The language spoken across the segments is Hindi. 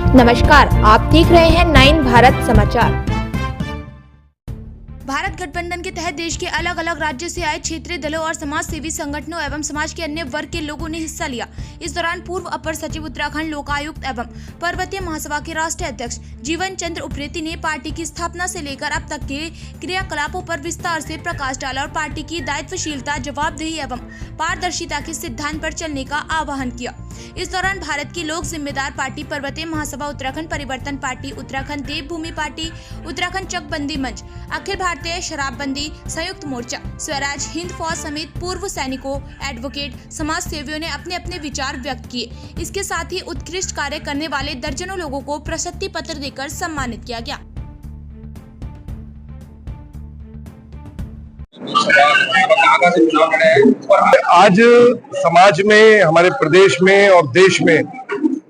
नमस्कार, आप देख रहे हैं 9 भारत समाचार। भारत गठबंधन के तहत देश के अलग अलग राज्यों से आए क्षेत्रीय दलों और समाज सेवी संगठनों एवं समाज के अन्य वर्ग के लोगों ने हिस्सा लिया। इस दौरान पूर्व अपर सचिव उत्तराखंड लोकायुक्त एवं पर्वतीय महासभा के राष्ट्रीय अध्यक्ष जीवन चंद्र उप्रेती ने पार्टी की स्थापना से लेकर अब तक के क्रियाकलापों पर विस्तार से प्रकाश डाला और पार्टी की दायित्वशीलता, जवाबदेही एवं पारदर्शिता के सिद्धांत पर चलने का आह्वान किया। इस दौरान भारत की लोक जिम्मेदार पार्टी पर्वतीय महासभा, उत्तराखंड परिवर्तन पार्टी, उत्तराखंड देवभूमि पार्टी, उत्तराखंड चकबंदी मंच, अखिल भारतीय शराबबंदी संयुक्त मोर्चा, स्वराज हिंद फौज समेत पूर्व सैनिकों, एडवोकेट, समाज सेवियों ने अपने अपने विचार व्यक्त किए। इसके साथ ही उत्कृष्ट कार्य करने वाले दर्जनों लोगों को प्रशस्ति पत्र देकर सम्मानित किया गया। आज समाज में, हमारे प्रदेश में और देश में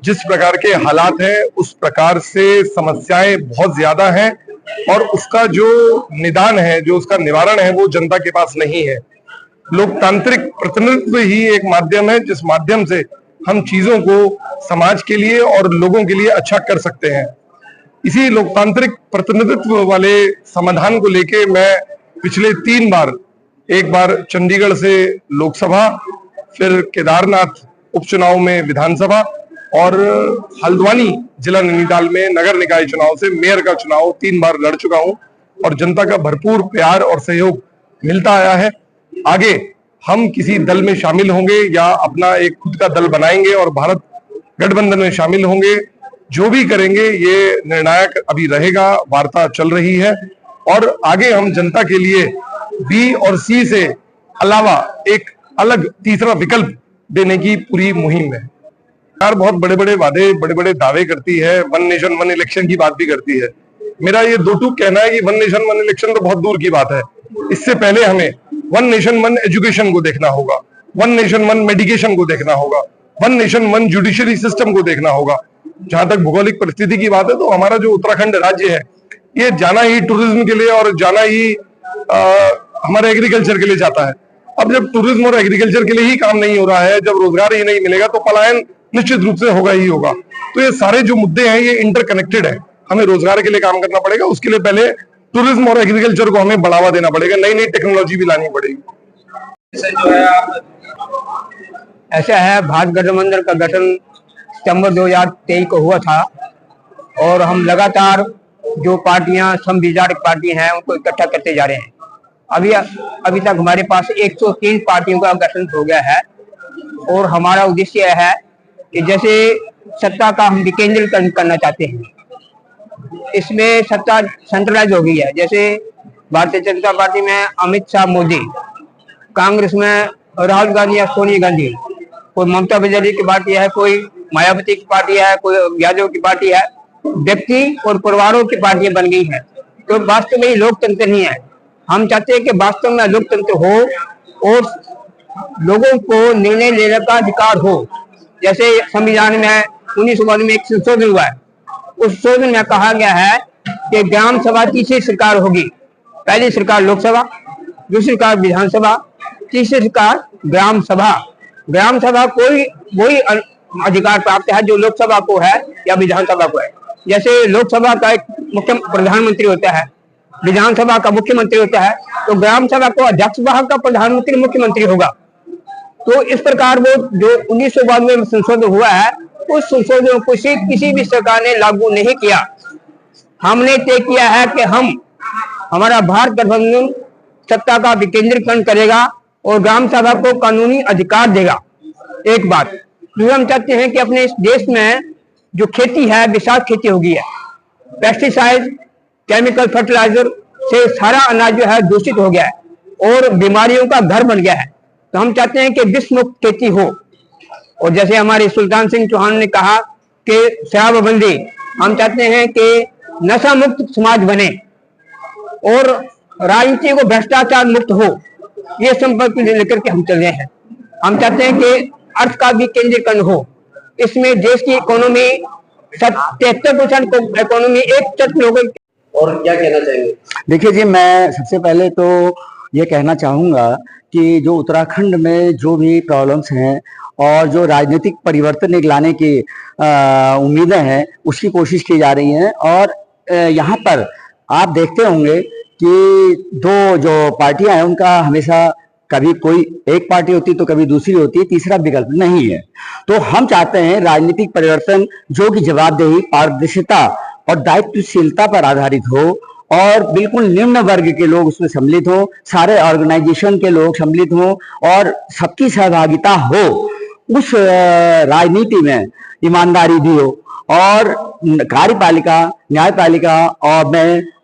जिस प्रकार के हालात हैं, उस प्रकार से समस्याएं बहुत ज्यादा हैं और उसका जो निदान है, जो उसका निवारण है, वो जनता के पास नहीं है। लोकतांत्रिक प्रतिनिधित्व ही एक माध्यम है जिस माध्यम से हम चीजों को समाज के लिए और लोगों के लिए अच्छा कर सकते हैं। इसी लोकतांत्रिक प्रतिनिधित्व वाले समाधान को लेके मैं पिछले 3 बार, एक बार चंडीगढ़ से लोकसभा, फिर केदारनाथ उपचुनाव में विधानसभा और हल्द्वानी जिला नैनीताल में नगर निकाय चुनाव से मेयर का चुनाव 3 बार लड़ चुका हूं और जनता का भरपूर प्यार और सहयोग मिलता आया है। आगे हम किसी दल में शामिल होंगे या अपना एक खुद का दल बनाएंगे और भारत गठबंधन में शामिल होंगे, जो भी करेंगे ये निर्णायक अभी रहेगा, वार्ता चल रही है और आगे हम जनता के लिए बी और सी से अलावा एक अलग तीसरा विकल्प देने की पूरी मुहिम है। सरकार बहुत बड़े बड़े वादे, बड़े बड़े दावे करती है, 1 नेशन 1 इलेक्शन की बात भी करती है। मेरा ये 2 टूक कहना है कि 1 नेशन 1 इलेक्शन तो बहुत दूर की बात है। इससे पहले हमें 1 नेशन 1 एजुकेशन को देखना होगा, 1 नेशन 1 मेडिकेशन को देखना होगा, 1 नेशन 1 जुडिशरी सिस्टम को देखना होगा। जहां तक भौगोलिक परिस्थिति की बात है तो हमारा जो उत्तराखंड राज्य है, ये जाना ही टूरिज्म के लिए और जाना ही हमारे एग्रीकल्चर के लिए जाता है। अब जब टूरिज्म और एग्रीकल्चर के लिए ही काम नहीं हो रहा है, जब रोजगार ही नहीं मिलेगा तो पलायन निश्चित रूप से होगा ही होगा। तो ये सारे जो मुद्दे हैं ये इंटरकनेक्टेड है। हमें रोजगार के लिए काम करना पड़ेगा, उसके लिए पहले टूरिज्म और एग्रीकल्चर को हमें बढ़ावा देना पड़ेगा, नई नई टेक्नोलॉजी भी लानी पड़ेगी। ऐसा है, भारत गठबंधन का गठन सितंबर 2023 को हुआ था और हम लगातार जो पार्टियां संविधानिक पार्टी हैं उनको इकट्ठा करते जा रहे हैं। अभी तक हमारे पास 103 पार्टियों का गठन हो गया है और हमारा उद्देश्य यह है कि जैसे सत्ता का हम विकेंद्रीकरण करना चाहते हैं, इसमें सत्ता सेंट्रलाइज हो गई है। जैसे भारतीय जनता पार्टी में अमित शाह मोदी, कांग्रेस में राहुल गांधी या सोनिया गांधी, कोई ममता बनर्जी की पार्टी है, कोई मायावती की पार्टी है, कोई यादव की पार्टी है, व्यक्ति और परिवारों की पार्टियां बन गई हैं। तो वास्तव में लोकतंत्र नहीं है। हम चाहते हैं कि वास्तव में लोकतंत्र हो और लोगों को निर्णय लेने का अधिकार हो। जैसे संविधान में 1992 में एक संशोधन हुआ है, उस संशोधन में कहा गया है कि ग्राम सभा तीसरी सरकार होगी। पहली सरकार लोकसभा, दूसरी सरकार विधानसभा, तीसरी सरकार ग्राम सभा। ग्राम सभा कोई वही अधिकार प्राप्त है जो लोकसभा को है या विधानसभा को है। जैसे लोकसभा का एक मुख्य प्रधानमंत्री होता है, विधानसभा का मुख्यमंत्री होता है, तो ग्राम सभा को अध्यक्ष विभाग का प्रधानमंत्री मुख्यमंत्री होगा। तो इस प्रकार वो जो 1992 में संशोधन हुआ है, उस संशोधन को किसी भी सरकार ने लागू नहीं किया। हमने तय किया है कि हमारा भारत गठबंधन सत्ता का विकेंद्रीकरण करेगा और ग्राम सभा को कानूनी अधिकार देगा। एक बात जो हम चाहते हैं कि अपने इस देश में जो खेती है, विशाल खेती हो गई है। पेस्टिसाइड, केमिकल फर्टिलाइजर से सारा अनाज जो है दूषित हो गया है और बीमारियों का घर बन गया है। तो हम चाहते हैं कि विष मुक्त खेती हो और जैसे हमारे सुल्तान सिंह चौहान ने कहा कि शराबबंदी, हम चाहते हैं कि नशा मुक्त समाज बने और राजनीति को भ्रष्टाचार मुक्त हो। ये संपर्क लेकर के हम चल रहे हैं। हम चाहते हैं कि अर्थ का भी केंद्रीकरण हो। इसमें देश की इकोनॉमी 73% इकोनॉमी एक चट लोगों। और क्या कहना चाहेंगे? देखिए जी, मैं सबसे पहले तो ये कहना चाहूँगा कि जो उत्तराखंड में जो भी प्रॉब्लम्स हैं और जो राजनीतिक परिवर्तन एक लाने की उम्मीदें हैं उसकी कोशिश की जा रही हैं। और यहाँ पर आप देखते होंगे कि दो जो पार्टियां हैं उनका हमेशा कभी कोई एक पार्टी होती तो कभी दूसरी होती है, तीसरा विकल्प नहीं है। तो हम चाहते हैं राजनीतिक परिवर्तन जो कि जवाबदेही, पारदर्शिता और दायित्वशीलता पर आधारित हो और बिल्कुल निम्न वर्ग के लोग उसमें सम्मिलित हो, सारे ऑर्गेनाइजेशन के लोग सम्मिलित हो और सबकी सहभागिता हो। उस राजनीति में ईमानदारी भी हो और कार्यपालिका, न्यायपालिका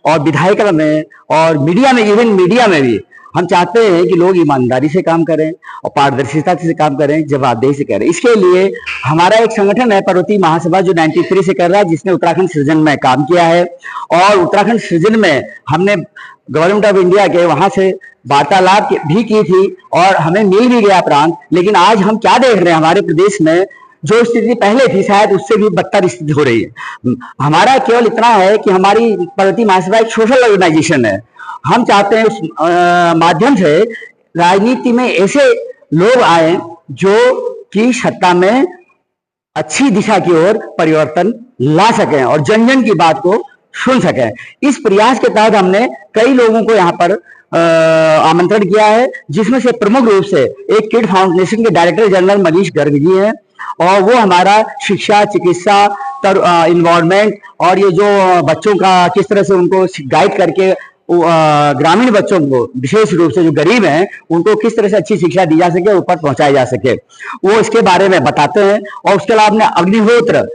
और विधायिका में और मीडिया में, इवन मीडिया में भी हम चाहते हैं कि लोग ईमानदारी से काम करें और पारदर्शिता से काम करें, जवाबदेही से करें। इसके लिए हमारा एक संगठन है पर्वतीय महासभा जो 93 से कर रहा है, जिसने उत्तराखंड सृजन में काम किया है। और उत्तराखंड सृजन में हमने गवर्नमेंट ऑफ इंडिया के वहां से वार्तालाप भी की थी और हमें मिल भी गया प्रांत। लेकिन आज हम क्या देख रहे हैं, हमारे प्रदेश में जो स्थिति पहले थी शायद उससे भी बदतर स्थिति हो रही है। हमारा केवल इतना है कि हमारी पर्वतीय महासभा एक सोशल ऑर्गेनाइजेशन है। हम चाहते हैं उस माध्यम से राजनीति में ऐसे लोग आए जो कि सत्ता में अच्छी दिशा की ओर परिवर्तन ला सकें और जन जन की बात को सुन सकें। इस प्रयास के तहत हमने कई लोगों को यहाँ पर आमंत्रण किया है, जिसमें से प्रमुख रूप से एक किड फाउंडेशन के डायरेक्टर जनरल मनीष गर्ग जी हैं और वो हमारा शिक्षा, चिकित्सा, इन्वायरमेंट और ये जो बच्चों का किस तरह से उनको गाइड करके ग्रामीण बच्चों को विशेष रूप से जो गरीब हैं उनको किस तरह से अच्छी शिक्षा दी जा सके, ऊपर पहुंचाई जा सके, वो इसके बारे में बताते हैं। और उसके अलावा हमने अग्निहोत्र